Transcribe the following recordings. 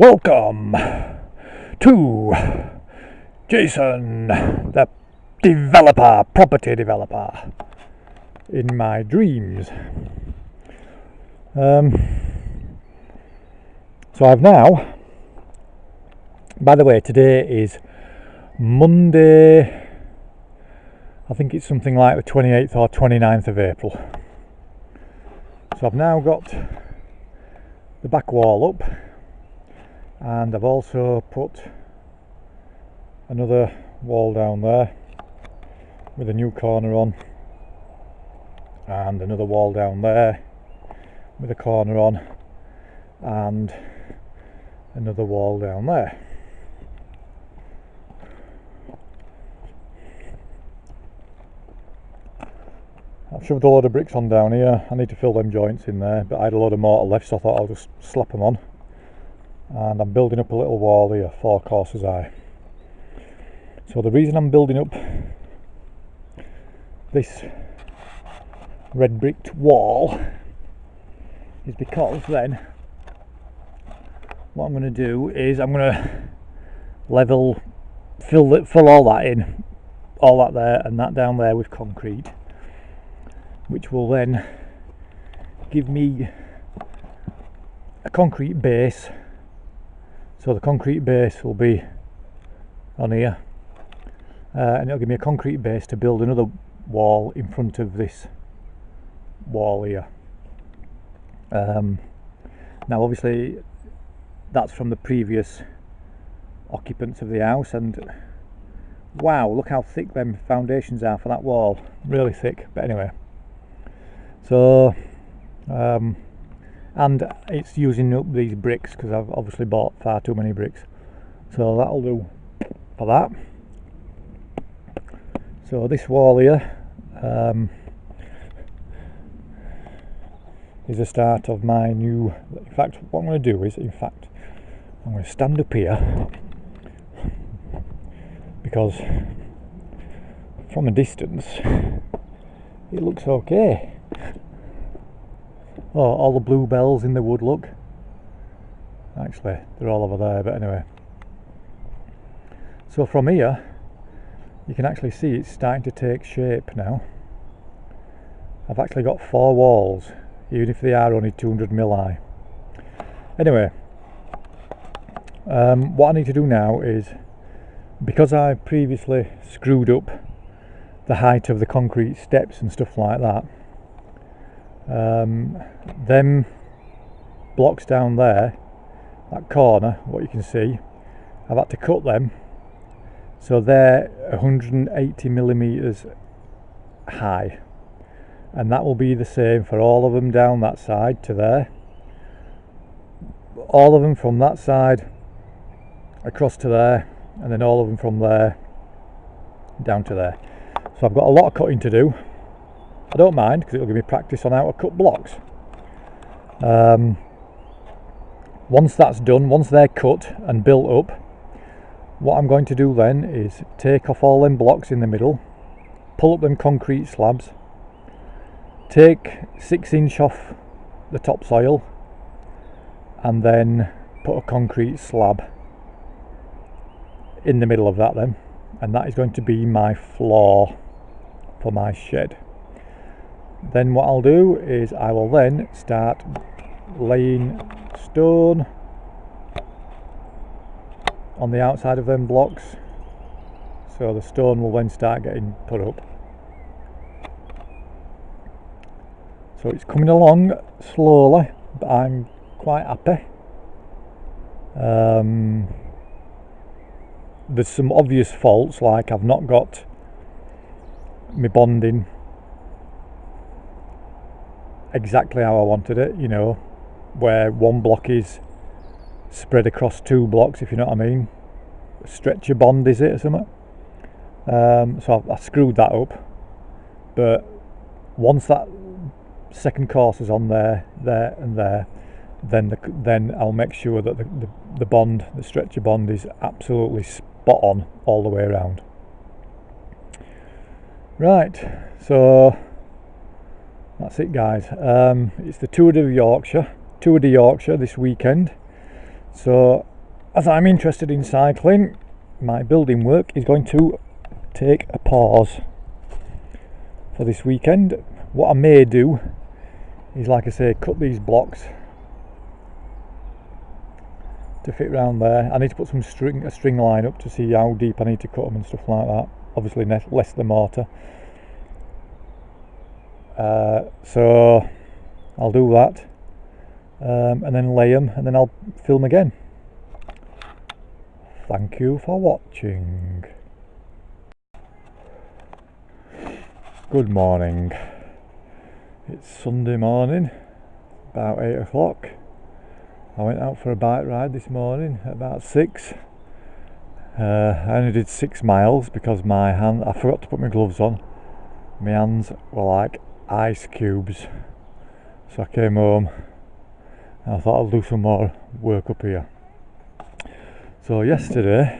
Welcome to Jason, the developer, property developer, in my dreams. So I've now, by the way, today is Monday, I think it's something like the 28th or 29th of April. So I've now got the back wall up, and I've also put another wall down there with a new corner on, and another wall down there with a corner on, and another wall down there. I've shoved a load of bricks on down here. I need to fill them joints in there, but I had a load of mortar left, so I thought I'll just slap them on. And I'm building up a little wall here, 4 courses high. So the reason I'm building up this red bricked wall is because then what I'm going to do is I'm going to level, fill all that in, all that there and that down there with concrete, which will then give me a concrete base. So the concrete base will be on here, and it'll give me a concrete base to build another wall in front of this wall here. Now obviously that's from the previous occupants of the house, and wow, look how thick them foundations are for that wall, really thick. But anyway, so and it's using up these bricks because I've obviously bought far too many bricks, so that'll do for that. So this wall here is the start of my new, in fact what I'm going to do is, I'm going to stand up here, because from a distance it looks okay. Oh, all the bluebells in the wood, look. Actually, they're all over there, but anyway. So from here, you can actually see it's starting to take shape now. I've actually got 4 walls, even if they are only 200mm high. Anyway, what I need to do now is, because I previously screwed up the height of the concrete steps and stuff like that, them blocks down there, that corner, what you can see, I've had to cut them so they're 180mm high, and that will be the same for all of them down that side to there, all of them from that side across to there, and then all of them from there down to there. So I've got a lot of cutting to do. I don't mind, because it'll give me practice on how to cut blocks. Once that's done, once they're cut and built up, what I'm going to do then is take off all them blocks in the middle, pull up them concrete slabs, take 6" off the topsoil, and then put a concrete slab in the middle of that then, and that is going to be my floor for my shed. Then what I'll do is I will then start laying stone on the outside of them blocks, so the stone will then start getting put up. So it's coming along slowly, but I'm quite happy. There's some obvious faults, like I've not got my bonding exactly how I wanted it, you know, where one block is spread across 2 blocks, if you know what I mean. Stretcher bond, is it, or something? So I screwed that up, but once that second course is on there and there, then I'll make sure that the bond, the stretcher bond, is absolutely spot on all the way around. Right, so that's it, guys. It's the Tour de Yorkshire this weekend, so as I'm interested in cycling, my building work is going to take a pause for this weekend. What I may do is, like I say, cut these blocks to fit round there. I need to put a string line up to see how deep I need to cut them and stuff like that. Obviously less the mortar. So I'll do that, and then lay them, and then I'll film again. Thank you for watching. Good morning. It's Sunday morning, about 8 o'clock. I went out for a bike ride this morning at about 6. I only did 6 miles because I forgot to put my gloves on. My hands were like ice cubes. So I came home and I thought I'll do some more work up here. So yesterday,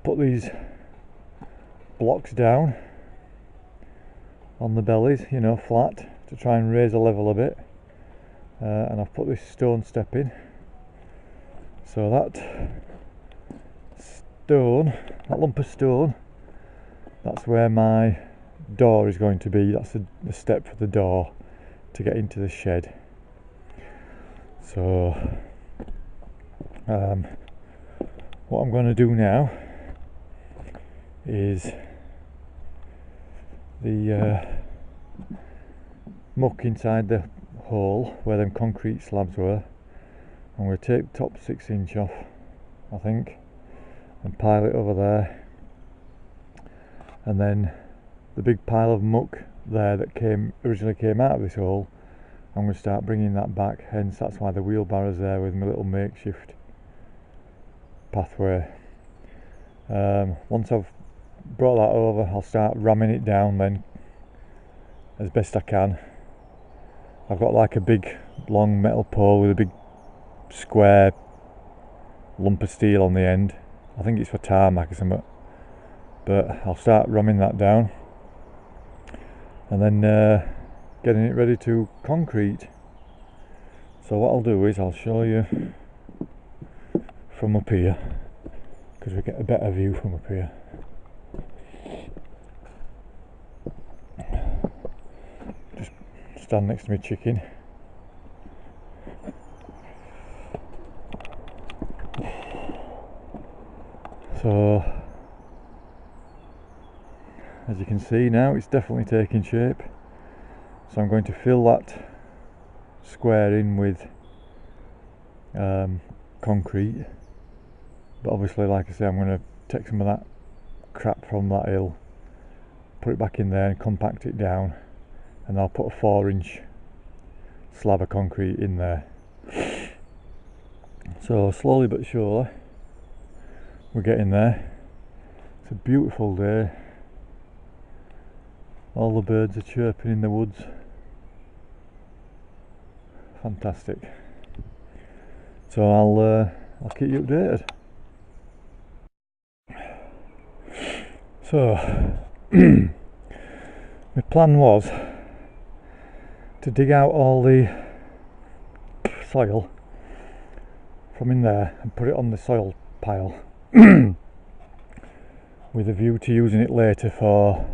put these blocks down on the bellies, flat, to try and raise the level a bit, and I've put this stone step in. So that lump of stone, that's where my door is going to be. That's the step for the door to get into the shed. So what I'm going to do now is the muck inside the hole where them concrete slabs were. I'm going to take the top 6-inch off, I think, and pile it over there, and then the big pile of muck there that originally came out of this hole, I'm going to start bringing that back. Hence that's why the wheelbarrow's there with my little makeshift pathway. Once I've brought that over, I'll start ramming it down then as best I can. I've got like a big long metal pole with a big square lump of steel on the end. I think it's for tarmac or something, but I'll start ramming that down and then getting it ready to concrete. So what I'll do is I'll show you from up here, because we get a better view from up here. Just stand next to my chicken. So as you can see now, it's definitely taking shape. So I'm going to fill that square in with concrete, but obviously, like I say, I'm going to take some of that crap from that hill, put it back in there and compact it down, and I'll put a 4-inch slab of concrete in there. So slowly but surely we're getting there. It's a beautiful day. All the birds are chirping in the woods. Fantastic. So I'll keep you updated. So my plan was to dig out all the soil from in there and put it on the soil pile with a view to using it later for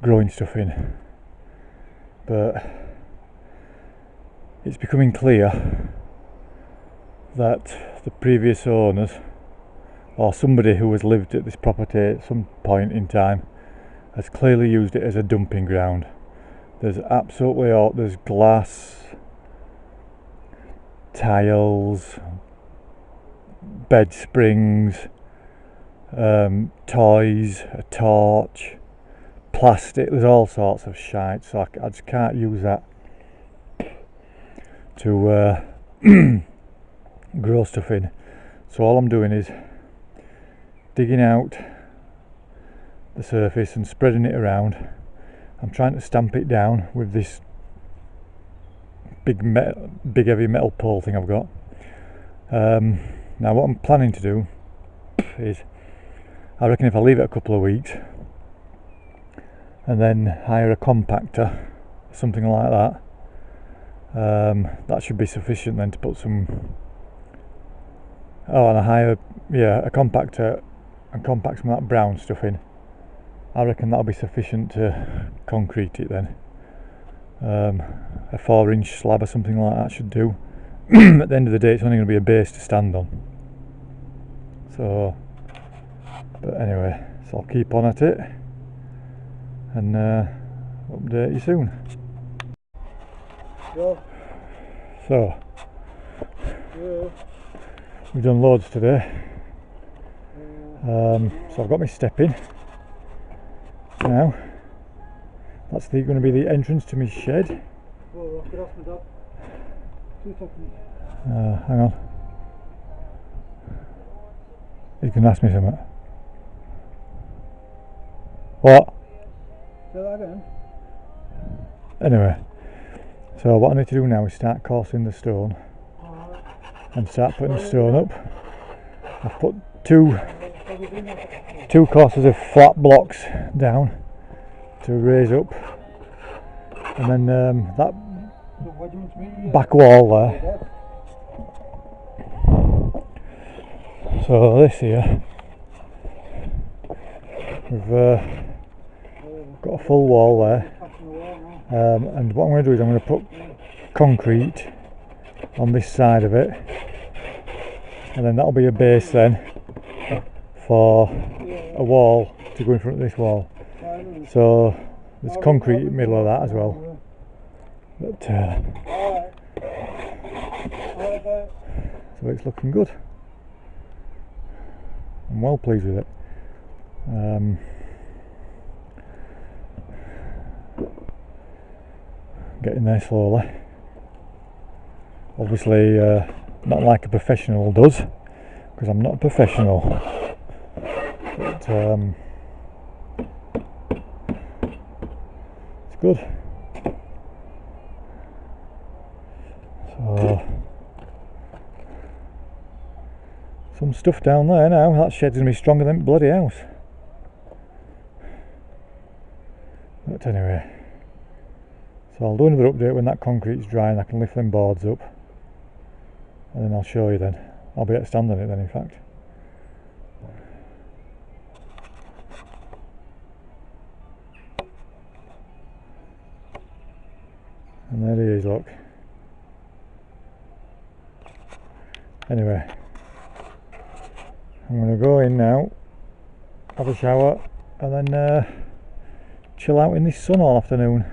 growing stuff in. But it's becoming clear that the previous owners, or somebody who has lived at this property at some point in time, has clearly used it as a dumping ground. There's there's glass, tiles, bed springs, toys, a torch, plastic. There's all sorts of shite, so I just can't use that to grow stuff in. So all I'm doing is digging out the surface and spreading it around. I'm trying to stamp it down with this big heavy metal pole thing I've got. Now what I'm planning to do is, I reckon if I leave it a couple of weeks and then hire a compactor, something like that, That should be sufficient then to put some, and a higher, a compactor, and compact some of that brown stuff in. I reckon that'll be sufficient to concrete it then. A 4-inch slab or something like that should do. At the end of the day, it's only going to be a base to stand on. So, but anyway, so I'll keep on at it and update you soon. So, we've done loads today. So I've got my step in now. That's going to be the entrance to my shed. Well, I could ask my dad. 2 seconds. Hang on. You can ask me something. What? Say that again. Anyway, so what I need to do now is start coursing the stone and start putting the stone up. I've put two courses of flat blocks down to raise up, and then that back wall there. So this here, we've got a full wall there, and what I'm going to do is I'm going to put concrete on this side of it, and then that'll be a base then for a wall to go in front of this wall. So there's concrete in the middle of that as well. But so it's looking good. I'm well pleased with it. Getting there slowly. Obviously not like a professional does, because I'm not a professional. But it's good. So some stuff down there now. That shed's gonna be stronger than bloody house. But anyway, so I'll do another update when that concrete's dry and I can lift them boards up, and then I'll show you then. I'll be able to stand on it then, in fact. And there he is, look. Anyway, I'm going to go in now, have a shower, and then chill out in this sun all afternoon.